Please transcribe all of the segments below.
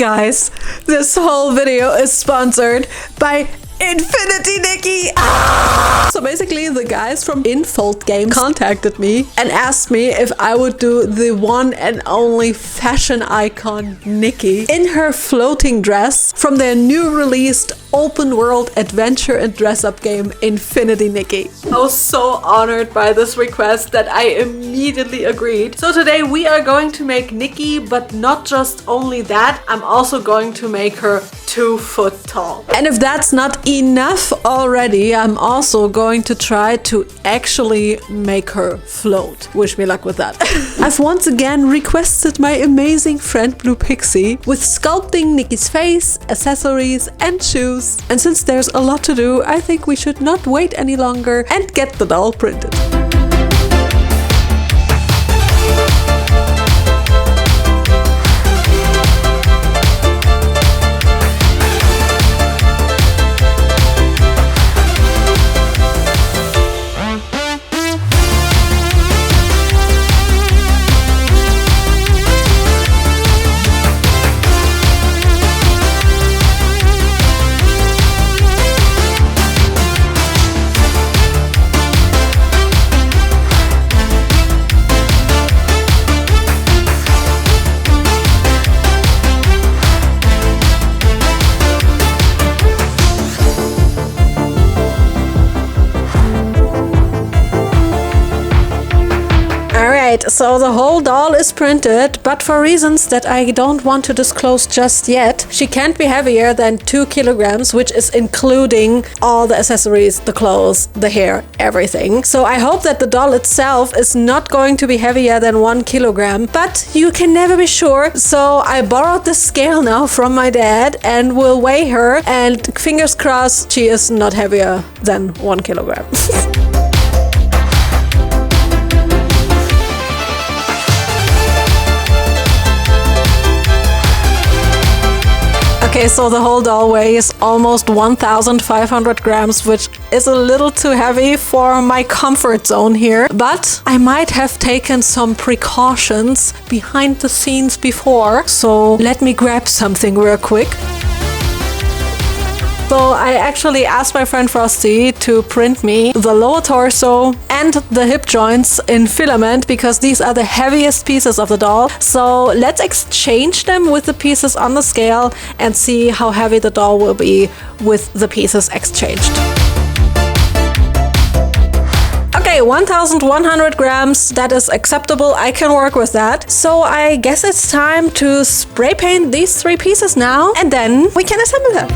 Guys, this whole video is sponsored by INFINITY Nikki! So basically the guys from Infold Games contacted me and asked me if I would do the one and only fashion icon Nikki in her floating dress from their new released open world adventure and dress up game INFINITY Nikki. I was so honored by this request that I immediately agreed. So today we are going to make Nikki, but not just only that, I'm also going to make her 2 foot tall. And if that's not enough already, I'm also going to try to actually make her float. Wish me luck with that. I've once again requested my amazing friend Blue Pixie with sculpting Nikki's face, accessories and shoes. And since there's a lot to do, I think we should not wait any longer and get the doll printed. So the whole doll is printed, but for reasons that I don't want to disclose just yet, she can't be heavier than 2 kilograms, which is including all the accessories, the clothes, the hair, everything. So I hope that the doll itself is not going to be heavier than 1 kilogram, but you can never be sure. So I borrowed the scale now from my dad and will weigh her, and fingers crossed she is not heavier than 1 kilogram. Okay, so the whole doll weighs almost 1,500 grams, which is a little too heavy for my comfort zone here. But I might have taken some precautions behind the scenes before, so let me grab something real quick. So I actually asked my friend Frosty to print me the lower torso and the hip joints in filament because these are the heaviest pieces of the doll. So let's exchange them with the pieces on the scale and see how heavy the doll will be with the pieces exchanged. Okay, 1,100 grams, that is acceptable, I can work with that. So I guess it's time to spray paint these 3 pieces now and then we can assemble them.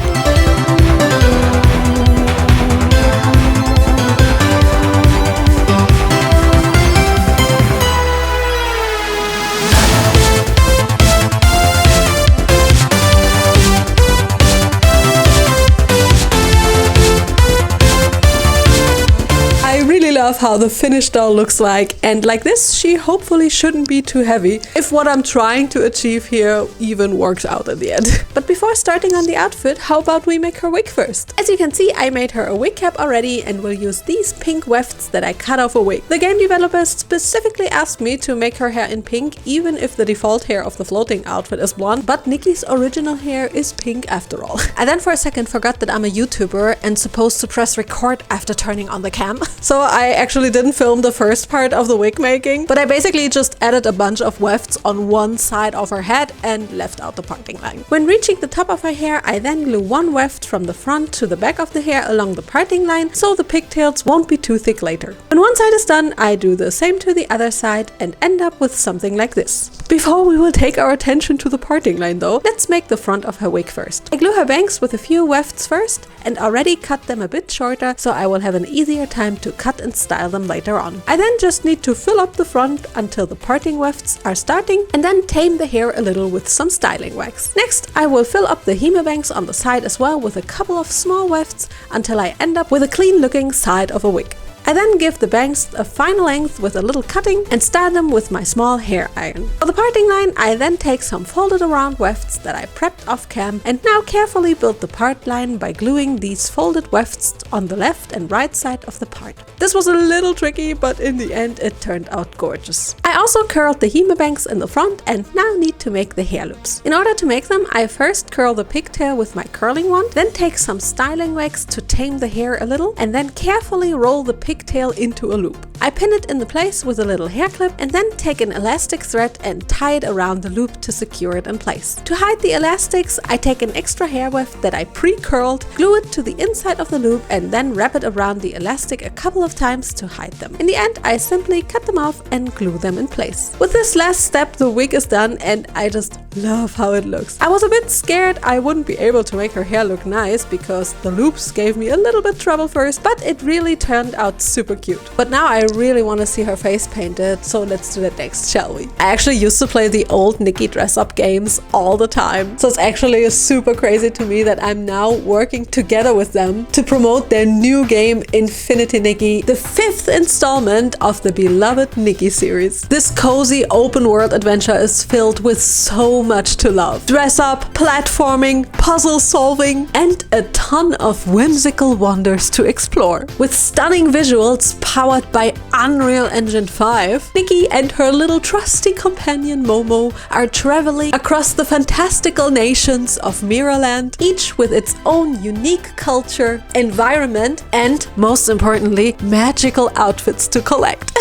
Love how the finished doll looks like, and like this she hopefully shouldn't be too heavy if what I'm trying to achieve here even works out in the end. But before starting on the outfit, how about we make her wig first? As you can see, I made her a wig cap already and will use these pink wefts that I cut off a wig. The game developers specifically asked me to make her hair in pink, even if the default hair of the floating outfit is blonde, but Nikki's original hair is pink after all. I then for a second forgot that I'm a YouTuber and supposed to press record after turning on the cam. So I actually didn't film the first part of the wig making, but I basically just added a bunch of wefts on one side of her head and left out the parting line. When reaching the top of her hair, I then glue one weft from the front to the back of the hair along the parting line so the pigtails won't be too thick later. When one side is done, I do the same to the other side and end up with something like this. Before we will take our attention to the parting line though, let's make the front of her wig first. I glue her bangs with a few wefts first and already cut them a bit shorter so I will have an easier time to cut and style them later on. I then just need to fill up the front until the parting wefts are starting and then tame the hair a little with some styling wax. Next, I will fill up the hema bangs on the side as well with a couple of small wefts until I end up with a clean looking side of a wig. I then give the bangs a final length with a little cutting and start them with my small hair iron. For the parting line, I then take some folded around wefts that I prepped off cam and now carefully build the part line by gluing these folded wefts on the left and right side of the part. This was a little tricky, but in the end it turned out gorgeous. I also curled the hime bangs in the front and now need to make the hair loops. In order to make them, I first curl the pigtail with my curling wand, then take some styling wax to tame the hair a little, and then carefully roll the pigtail into a loop. I pin it in the place with a little hair clip and then take an elastic thread and tie it around the loop to secure it in place. To hide the elastics, I take an extra hair weft that I pre-curled, glue it to the inside of the loop and then wrap it around the elastic a couple of times to hide them. In the end, I simply cut them off and glue them in place. With this last step, the wig is done and I just love how it looks. I was a bit scared I wouldn't be able to make her hair look nice because the loops gave me a little bit trouble first, but it really turned out super cute. But now I really want to see her face painted, so let's do that next, shall we? I actually used to play the old Nikki dress-up games all the time, so it's actually super crazy to me that I'm now working together with them to promote their new game Infinity Nikki, the 5th installment of the beloved Nikki series. This cozy open world adventure is filled with so much to love. Dress up, platforming, puzzle solving, and a ton of whimsical wonders to explore. With stunning visuals powered by Unreal Engine 5, Nikki and her little trusty companion Momo are traveling across the fantastical nations of Miraland, each with its own unique culture, environment, and, most importantly, magical outfits to collect.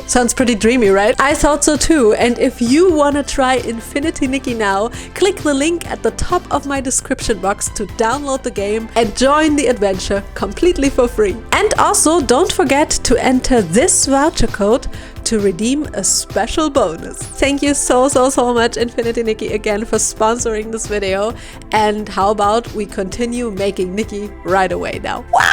Sounds pretty dreamy, right? I thought so too, and if you wanna try Infinity Nikki now, click the link at the top of my description box to download the game and join the adventure completely for free. And also, don't forget to enter this voucher code to redeem a special bonus. Thank you so much, Infinity Nikki, again for sponsoring this video. And how about we continue making Nikki right away now? Wow!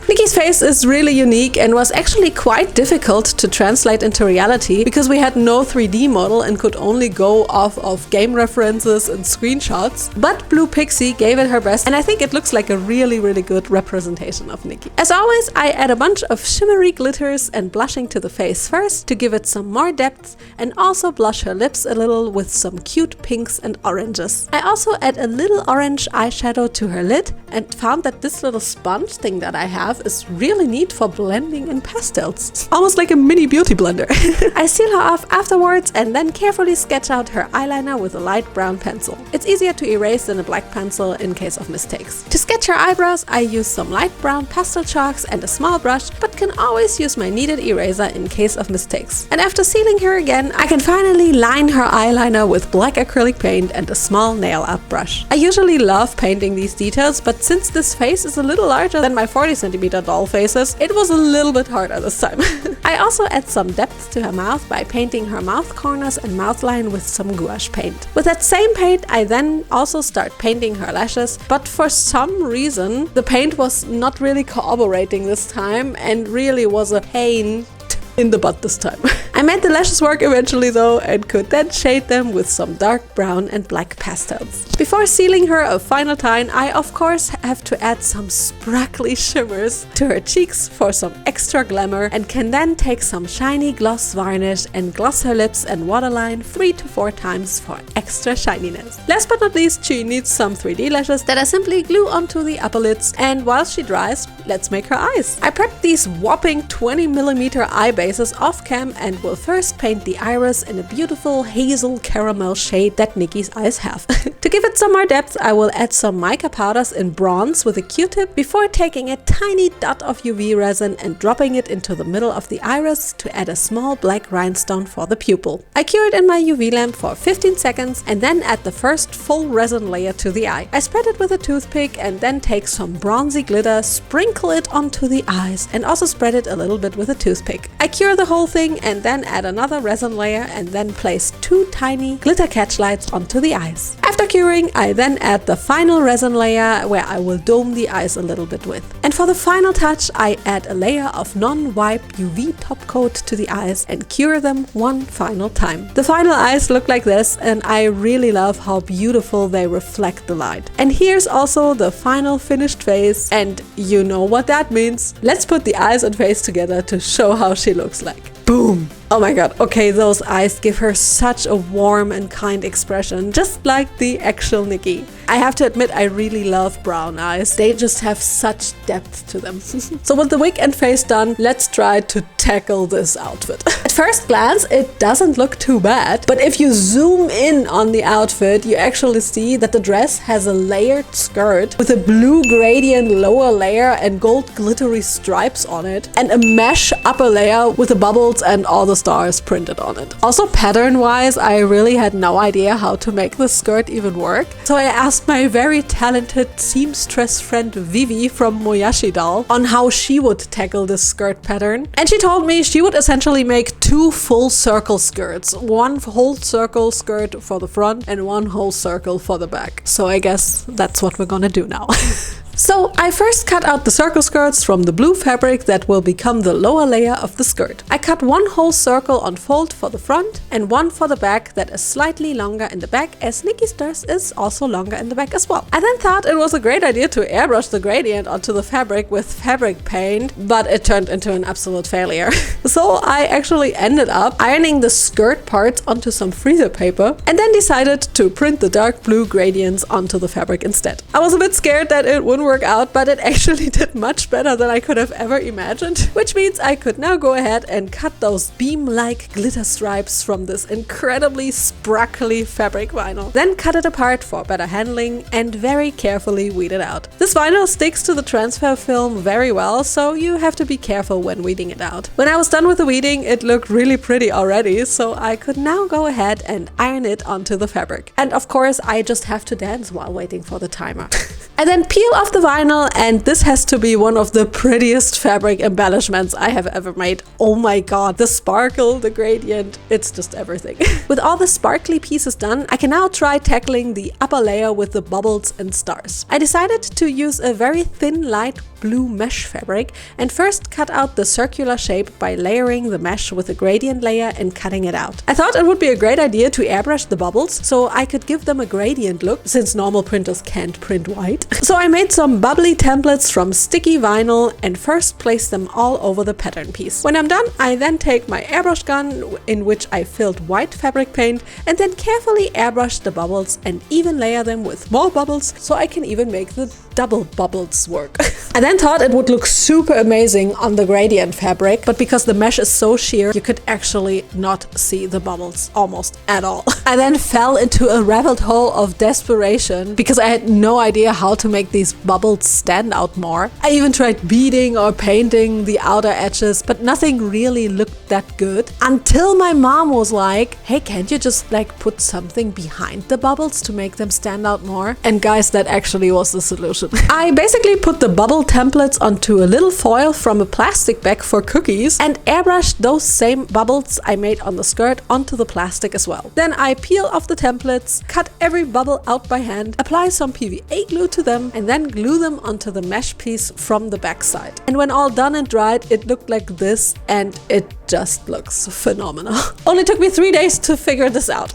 Nikki's face is really unique and was actually quite difficult to translate into reality because we had no 3D model and could only go off of game references and screenshots. But Blue Pixie gave it her best and I think it looks like a really good representation of Nikki. As always, I add a bunch of shimmery glitters and blushing to the face first to give it some more depth and also blush her lips a little with some cute pinks and oranges. I also add a little orange eyeshadow to her lid and found that this little sponge thing that I have is really neat for blending in pastels. It's almost like a mini beauty blender. I seal her off afterwards and then carefully sketch out her eyeliner with a light brown pencil. It's easier to erase than a black pencil in case of mistakes. To sketch her eyebrows, I use some light brown pastel chalks and a small brush, but can always use my kneaded eraser in case of mistakes. And after sealing her again, I can finally line her eyeliner with black acrylic paint and a small nail art brush. I usually love painting these details, but since this face is a little larger than my 40cm doll faces, it was a little bit harder this time. I also add some depth to her mouth by painting her mouth corners and mouth line with some gouache paint. With that same paint, I then also start painting her lashes, but for some reason, the paint was not really cooperating this time and really was a pain in the butt this time. I made the lashes work eventually though and could then shade them with some dark brown and black pastels. Before sealing her a final time, I of course have to add some sparkly shimmers to her cheeks for some extra glamour and can then take some shiny gloss varnish and gloss her lips and waterline 3 to 4 times for extra shininess. Last but not least, she needs some 3D lashes that I simply glue onto the upper lids, and while she dries, let's make her eyes. I prepped these whopping 20mm eye bases off cam and will first paint the iris in a beautiful hazel caramel shade that Nikki's eyes have. To give it some more depth, I will add some mica powders in bronze with a Q-tip before taking a tiny dot of UV resin and dropping it into the middle of the iris to add a small black rhinestone for the pupil. I cure it in my UV lamp for 15 seconds and then add the first full resin layer to the eye. I spread it with a toothpick and then take some bronzy glitter, sprinkle it onto the eyes and also spread it a little bit with a toothpick. I cure the whole thing and then add another resin layer and then place 2 tiny glitter catch lights onto the eyes. After After curing, I then add the final resin layer where I will dome the eyes a little bit with. And for the final touch, I add a layer of non-wipe UV top coat to the eyes and cure them one final time. The final eyes look like this, and I really love how beautiful they reflect the light. And here's also the final finished face, and you know what that means. Let's put the eyes and face together to show how she looks like. Boom! Oh my god, okay, those eyes give her such a warm and kind expression, just like the actual Nikki. I have to admit, I really love brown eyes. They just have such depth to them. So with the wig and face done, let's try to tackle this outfit. At first glance, it doesn't look too bad, but if you zoom in on the outfit, you actually see that the dress has a layered skirt with a blue gradient lower layer and gold glittery stripes on it, and a mesh upper layer with the bubbles and all the stars printed on it. Also, pattern-wise, I really had no idea how to make the skirt even work, so I asked my very talented seamstress friend Vivi from Moyashi Doll on how she would tackle this skirt pattern, and she told me she would essentially make two full circle skirts, one whole circle skirt for the front and one whole circle for the back. So I guess that's what we're gonna do now. So I first cut out the circle skirts from the blue fabric that will become the lower layer of the skirt. I cut one whole circle on fold for the front and one for the back that is slightly longer in the back, as Nikki's dress is also longer in the back as well. I then thought it was a great idea to airbrush the gradient onto the fabric with fabric paint, but it turned into an absolute failure. So I actually ended up ironing the skirt parts onto some freezer paper and then decided to print the dark blue gradients onto the fabric instead. I was a bit scared that it wouldn't work out, but it actually did much better than I could have ever imagined, which means I could now go ahead and cut those beam-like glitter stripes from this incredibly sparkly fabric vinyl. Then cut it apart for better handling and very carefully weed it out. This vinyl sticks to the transfer film very well, so you have to be careful when weeding it out. When I was done with the weeding, it looked really pretty already, so I could now go ahead and iron it onto the fabric. And of course, I just have to dance while waiting for the timer. I then peel off the vinyl, and this has to be one of the prettiest fabric embellishments I have ever made. Oh my god, the sparkle, the gradient, it's just everything. With all the sparkly pieces done, I can now try tackling the upper layer with the bubbles and stars. I decided to use a very thin light blue mesh fabric and first cut out the circular shape by layering the mesh with a gradient layer and cutting it out. I thought it would be a great idea to airbrush the bubbles so I could give them a gradient look, since normal printers can't print white. So I made some bubbly templates from sticky vinyl and first placed them all over the pattern piece. When I'm done, I then take my airbrush gun, in which I filled white fabric paint, and then carefully airbrush the bubbles and even layer them with more bubbles so I can even make the double bubbles work. I then thought it would look super amazing on the gradient fabric, but because the mesh is so sheer, you could actually not see the bubbles almost at all. I then fell into a rabbit hole of desperation because I had no idea how to make these bubbles stand out more. I even tried beading or painting the outer edges, but nothing really looked that good, until my mom was like, hey, can't you just like put something behind the bubbles to make them stand out more? And guys, that actually was the solution. I basically put the bubble templates onto a little foil from a plastic bag for cookies and airbrushed those same bubbles I made on the skirt onto the plastic as well. Then I peel off the templates, cut every bubble out by hand, apply some PVA glue to them, and then glue them onto the mesh piece from the back side. And when all done and dried, it looked like this, and it just looks phenomenal. Only took me 3 days to figure this out.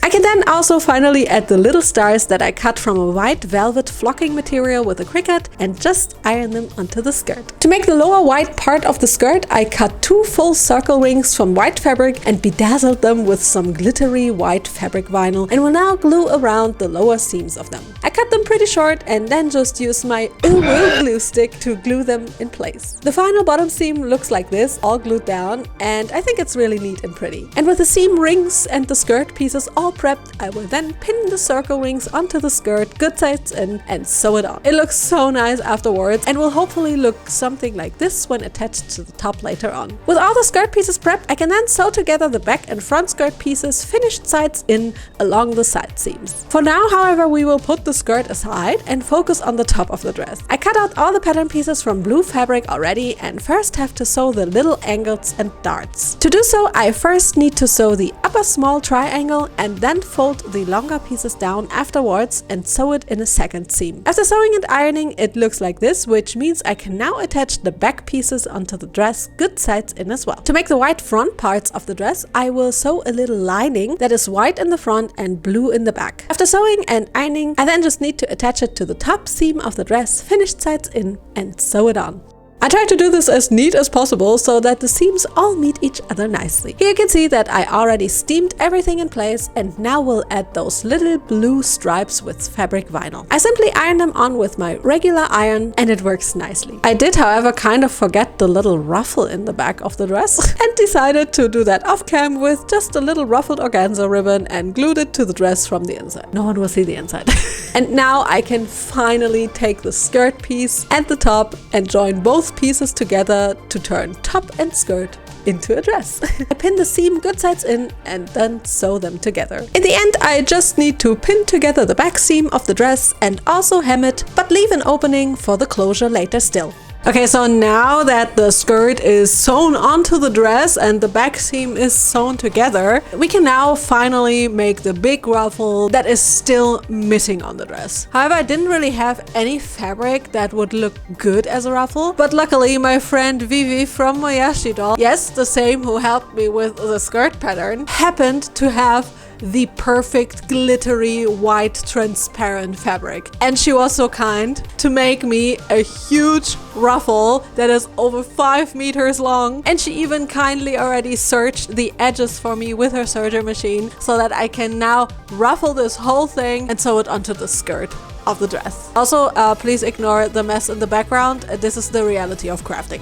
I can then also finally add the little stars that I cut from a white velvet flocking material with a Cricut and just iron them onto the skirt. To make the lower white part of the skirt, I cut 2 full circle rings from white fabric and bedazzled them with some glittery white fabric vinyl, and will now glue around the lower seams of them. I cut them pretty short and then just used my OOAK glue stick to glue them in place. The final bottom seam looks like this, all glued down, and I think it's really neat and pretty. And with the seam rings and the skirt pieces all prepped, I will then pin the circle rings onto the skirt, good sides in, and sew it on. It looks so nice afterwards and will hopefully look something like this when attached to the top later on. With all the skirt pieces prepped, I can then sew together the back and front skirt pieces, finished sides in, along the side seams. For now, however, we will put the skirt aside and focus on the top of the dress. I cut out all the pattern pieces from blue fabric already and first have to sew the little angles and darts. To do so, I first need to sew the upper small triangle and then fold the longer pieces down afterwards and sew it in a second seam. After sewing and ironing, it looks like this, which means I can now attach the back pieces onto the dress good sides in as well. To make the white front parts of the dress, I will sew a little lining that is white in the front and blue in the back. After sewing and ironing, I then just need to attach it to the top seam of the dress, finished sides in, and sew it on. I try to do this as neat as possible so that the seams all meet each other nicely. Here you can see that I already steamed everything in place and now we'll add those little blue stripes with fabric vinyl. I simply iron them on with my regular iron and it works nicely. I did, however, kind of forget the little ruffle in the back of the dress and decided to do that off cam with just a little ruffled organza ribbon and glued it to the dress from the inside. No one will see the inside. And now I can finally take the skirt piece and the top and join both pieces together to turn top and skirt into a dress. I pin the seam good sides in and then sew them together. In the end, I just need to pin together the back seam of the dress and also hem it, but leave an opening for the closure later still. Okay, so now that the skirt is sewn onto the dress and the back seam is sewn together, we can now finally make the big ruffle that is still missing on the dress. However, I didn't really have any fabric that would look good as a ruffle, but luckily my friend Vivi from Moyashi Doll, yes, the same who helped me with the skirt pattern, happened to have the perfect glittery white transparent fabric. And she was so kind to make me a huge ruffle that is over 5 meters long. And she even kindly already serged the edges for me with her serger machine so that I can now ruffle this whole thing and sew it onto the skirt of the dress. Also, please ignore the mess in the background. This is the reality of crafting.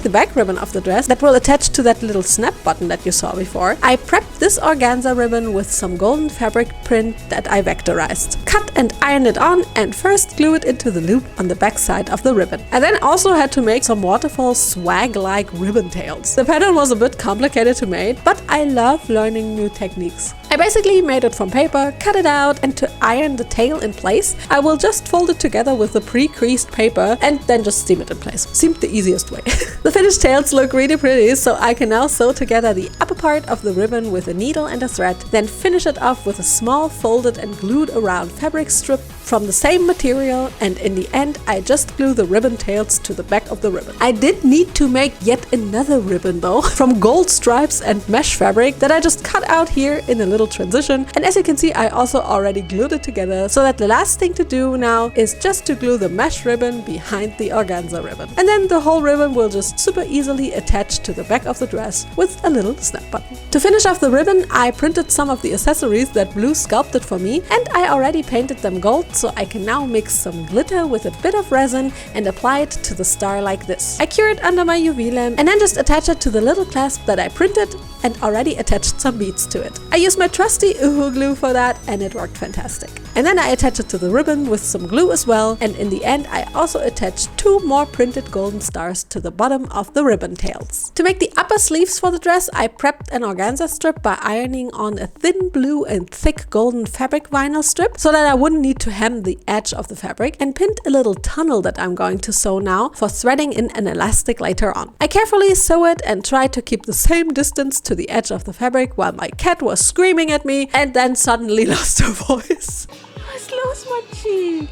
The back ribbon of the dress that will attach to that little snap button that you saw before, I prepped this organza ribbon with some golden fabric print that I vectorized. Cut and ironed it on and first glue it into the loop on the back side of the ribbon. I then also had to make some waterfall swag-like ribbon tails. The pattern was a bit complicated to make, but I love learning new techniques. I basically made it from paper, cut it out, and to iron the tail in place, I will just fold it together with the pre-creased paper and then just steam it in place. Seemed the easiest way. The finished tails look really pretty, so I can now sew together the upper part of the ribbon with a needle and a thread, then finish it off with a small folded and glued around fabric strip from the same material, and in the end I just glue the ribbon tails to the back of the ribbon. I did need to make yet another ribbon though, from gold stripes and mesh fabric that I just cut out here in a little transition, and as you can see I also already glued it together, so that the last thing to do now is just to glue the mesh ribbon behind the organza ribbon. And then the whole ribbon will just super easily attach to the back of the dress with a little snap button. To finish off the ribbon, I printed some of the accessories that Blue sculpted for me, and I already painted them gold, so I can now mix some glitter with a bit of resin and apply it to the star like this. I cure it under my UV lamp and then just attach it to the little clasp that I printed and already attached some beads to it. I used my trusty OOAK glue for that and it worked fantastic. And then I attached it to the ribbon with some glue as well, and in the end I also attached 2 more printed golden stars to the bottom of the ribbon tails. To make the upper sleeves for the dress, I prepped an organza strip by ironing on a thin blue and thick golden fabric vinyl strip so that I wouldn't need to hem the edge of the fabric, and pinned a little tunnel that I'm going to sew now for threading in an elastic later on. I carefully sew it and try to keep the same distance to the edge of the fabric while my cat was screaming at me and then suddenly lost her voice. Was los, Mochi?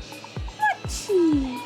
Mochi!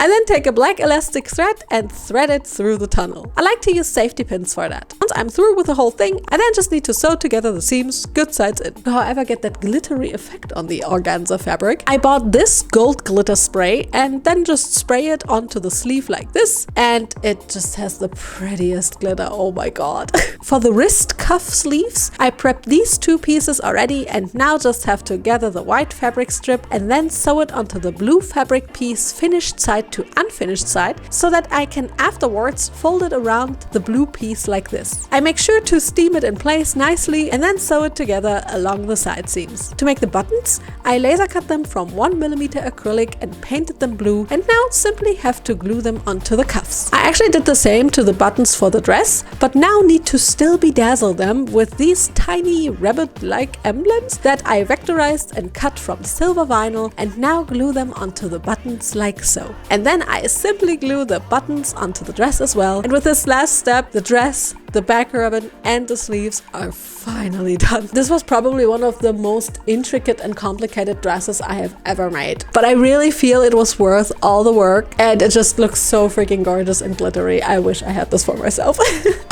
I then take a black elastic thread and thread it through the tunnel. I like to use safety pins for that. Once I'm through with the whole thing, I then just need to sew together the seams, good sides in. However, get that glittery effect on the organza fabric, I bought this gold glitter spray and then just spray it onto the sleeve like this, and it just has the prettiest glitter. Oh my god. For the wrist cuff sleeves, I prepped these two pieces already and now just have to gather the white fabric strip and then sew it onto the blue fabric piece, finished side to unfinished side, so that I can afterwards fold it around the blue piece like this. I make sure to steam it in place nicely and then sew it together along the side seams. To make the buttons, I laser cut them from 1mm acrylic and painted them blue, and now simply have to glue them onto the cuffs. I actually did the same to the buttons for the dress, but now need to still bedazzle them with these tiny rabbit-like emblems that I vectorized and cut from silver vinyl, and now glue them onto the buttons like so. And then I simply glue the buttons onto the dress as well. And with this last step, the dress, the back ribbon and the sleeves are finally done. This was probably one of the most intricate and complicated dresses I have ever made, but I really feel it was worth all the work, and it just looks so freaking gorgeous and glittery. I wish I had this for myself.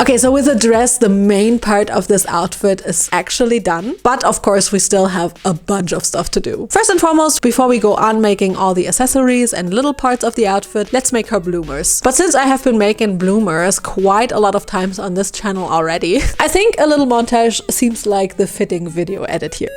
Okay, so with the dress, the main part of this outfit is actually done, but of course we still have a bunch of stuff to do. First and foremost, before we go on making all the accessories and little parts of the outfit, let's make her bloomers. But since I have been making bloomers quite a lot of times on this channel already, I think a little montage seems like the fitting video edit here.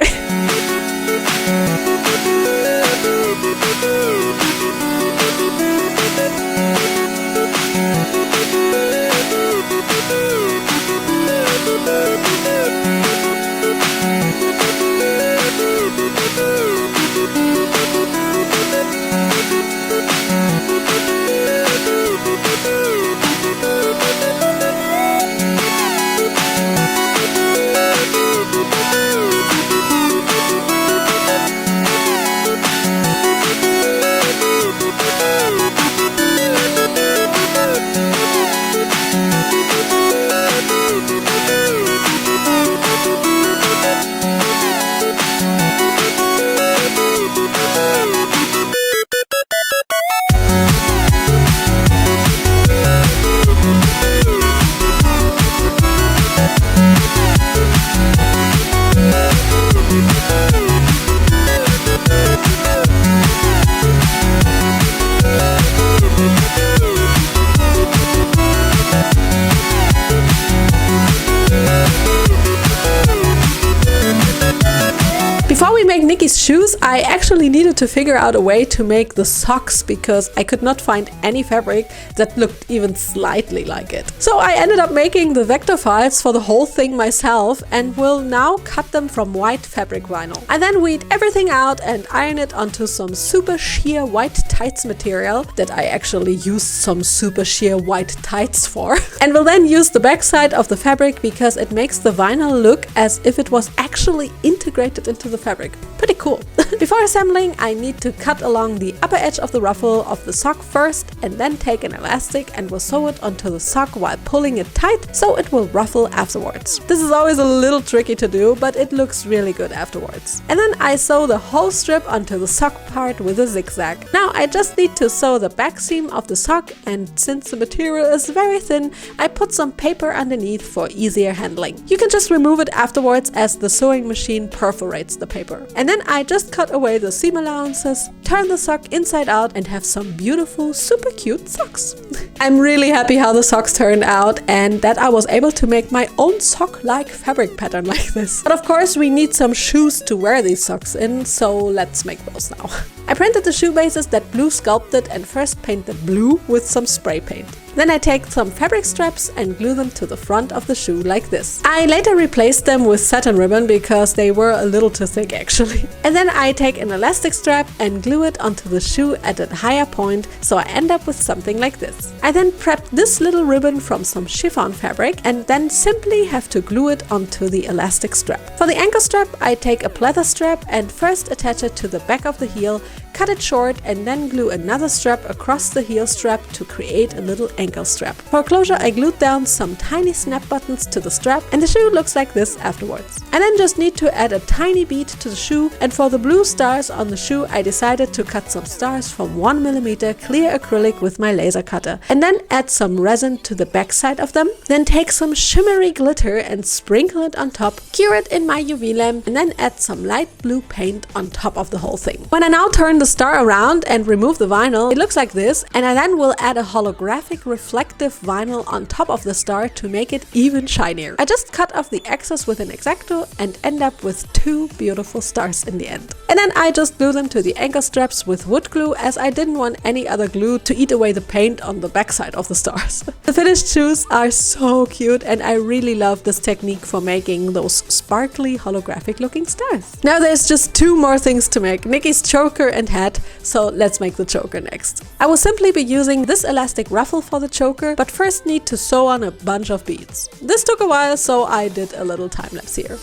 Before we make Nikki's shoes, I actually needed to figure out a way to make the socks because I could not find any fabric that looked even slightly like it. So I ended up making the vector files for the whole thing myself and will now cut them from white fabric vinyl. I then weed everything out and iron it onto some super sheer white tights material that I actually used some super sheer white tights for. And will then use the backside of the fabric because it makes the vinyl look as if it was actually integrated into the fabric. Pretty cool. Before assembling, I need to cut along the upper edge of the ruffle of the sock first and then take an elastic and will sew it onto the sock while pulling it tight so it will ruffle afterwards. This is always a little tricky to do, but it looks really good afterwards. And then I sew the whole strip onto the sock part with a zigzag. Now I just need to sew the back seam of the sock, and since the material is very thin, I put some paper underneath for easier handling. You can just remove it afterwards as the sewing machine perforates the paper. And then I just cut away the seam allowances, turn the sock inside out and have some beautiful, super cute socks. I'm really happy how the socks turned out and that I was able to make my own sock-like fabric pattern like this. But of course we need some shoes to wear these socks in, so let's make those now. I printed the shoe bases that Blue sculpted and first painted blue with some spray paint. Then I take some fabric straps and glue them to the front of the shoe like this. I later replaced them with satin ribbon because they were a little too thick actually. And then I take an elastic strap and glue it onto the shoe at a higher point, so I end up with something like this. I then prepped this little ribbon from some chiffon fabric and then simply have to glue it onto the elastic strap. For the ankle strap, I take a pleather strap and first attach it to the back of the heel, cut it short, and then glue another strap across the heel strap to create a little ankle strap. For closure, I glued down some tiny snap buttons to the strap, and the shoe looks like this afterwards. I then just need to add a tiny bead to the shoe, and for the blue stars on the shoe, I decided to cut some stars from 1mm clear acrylic with my laser cutter, and then add some resin to the back side of them. Then take some shimmery glitter and sprinkle it on top, cure it in my UV lamp, and then add some light blue paint on top of the whole thing. When I now turn the star around and remove the vinyl, it looks like this, and I then will add a holographic reflective vinyl on top of the star to make it even shinier. I just cut off the excess with an X-Acto and end up with two beautiful stars in the end. And then I just glue them to the ankle straps with wood glue, as I didn't want any other glue to eat away the paint on the backside of the stars. The finished shoes are so cute, and I really love this technique for making those sparkly holographic looking stars. Now there's just two more things to make: Nikki's choker and hat, so let's make the choker next. I will simply be using this elastic ruffle for the choker, but first need to sew on a bunch of beads. This took a while, so I did a little time lapse here.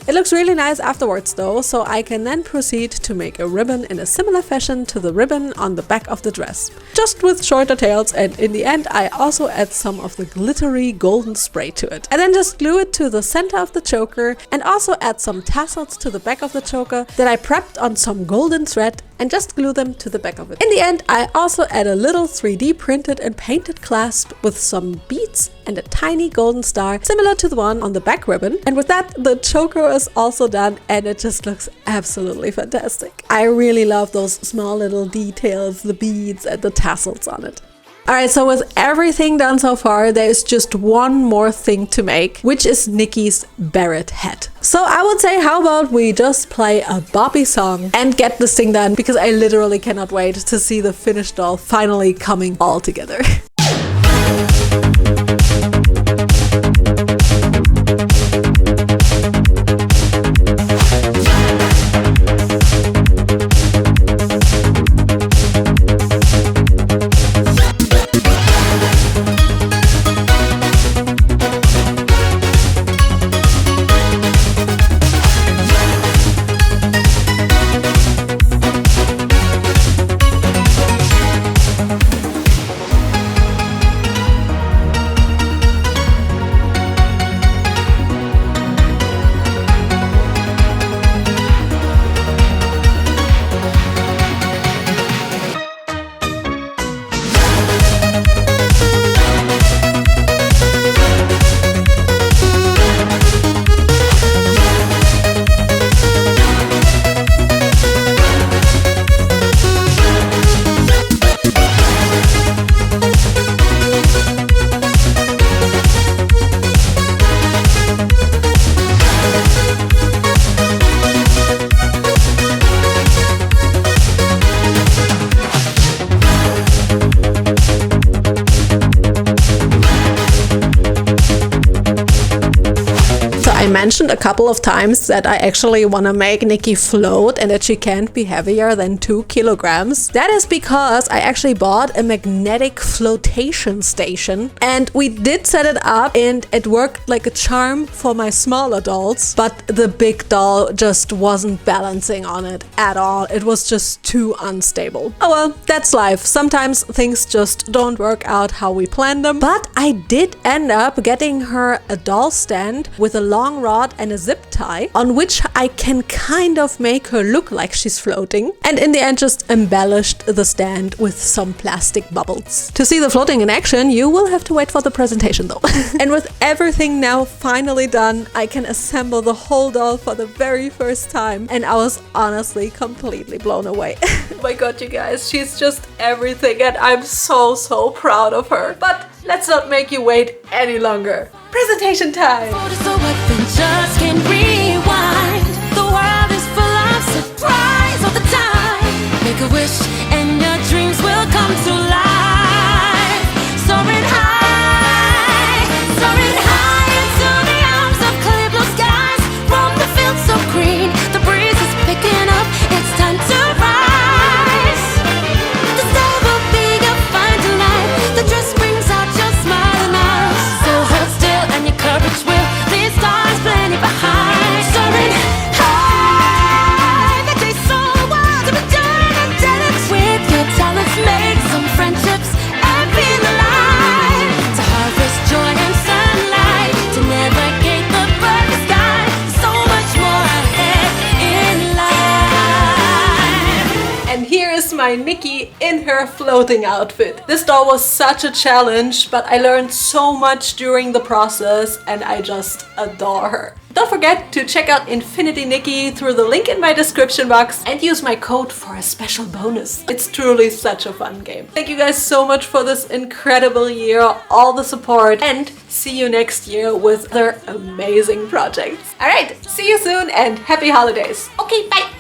It looks really nice afterwards though, so I can then proceed to make a ribbon in a similar fashion to the ribbon on the back of the dress, just with shorter tails, and in the end I also add some of the glittery golden spray to it. I then just glue it to the center of the choker and also add some tassels to the back of the choker that I prepped on some golden thread and just glue them to the back of it. In the end, I also add a little 3D printed and painted clasp with some beads and a tiny golden star similar to the one on the back ribbon. And with that, the choker is also done, and it just looks absolutely fantastic. I really love those small little details, the beads and the tassels on it. Alright, so with everything done so far, there's just one more thing to make, which is Nikki's beret hat. So I would say, how about we just play a boppy song and get this thing done, because I literally cannot wait to see the finished doll finally coming all together. I mentioned a couple of times that I actually want to make Nikki float and that she can't be heavier than 2 kilograms. That is because I actually bought a magnetic flotation station, and we did set it up and it worked like a charm for my smaller dolls, but the big doll just wasn't balancing on it at all. It was just too unstable. Oh well, that's life. Sometimes things just don't work out how we plan them, but I did end up getting her a doll stand with a long rod and a zip tie on which I can kind of make her look like she's floating, and in the end just embellished the stand with some plastic bubbles. To see the floating in action, you will have to wait for the presentation though. And with everything now finally done, I can assemble the whole doll for the very first time, and I was honestly completely blown away. Oh my god, you guys, she's just everything, and I'm so proud of her. But let's not make you wait any longer. Presentation time! Just can't rewind. The world is full of surprise all the time. Make a wish and your dreams will come to life. Soaring high into the arms of clear blue skies. From the fields so green, the breeze is picking up. It's time to rise. The star will be your fine delight. The dress brings out your smile and eyes. So hold still and your courage will lead stars plenty behind. And here is my Nikki in her floating outfit. This doll was such a challenge, but I learned so much during the process and I just adore her. Don't forget to check out Infinity Nikki through the link in my description box and use my code for a special bonus. It's truly such a fun game. Thank you guys so much for this incredible year, all the support, and see you next year with other amazing projects. Alright, see you soon and happy holidays. Okay, bye!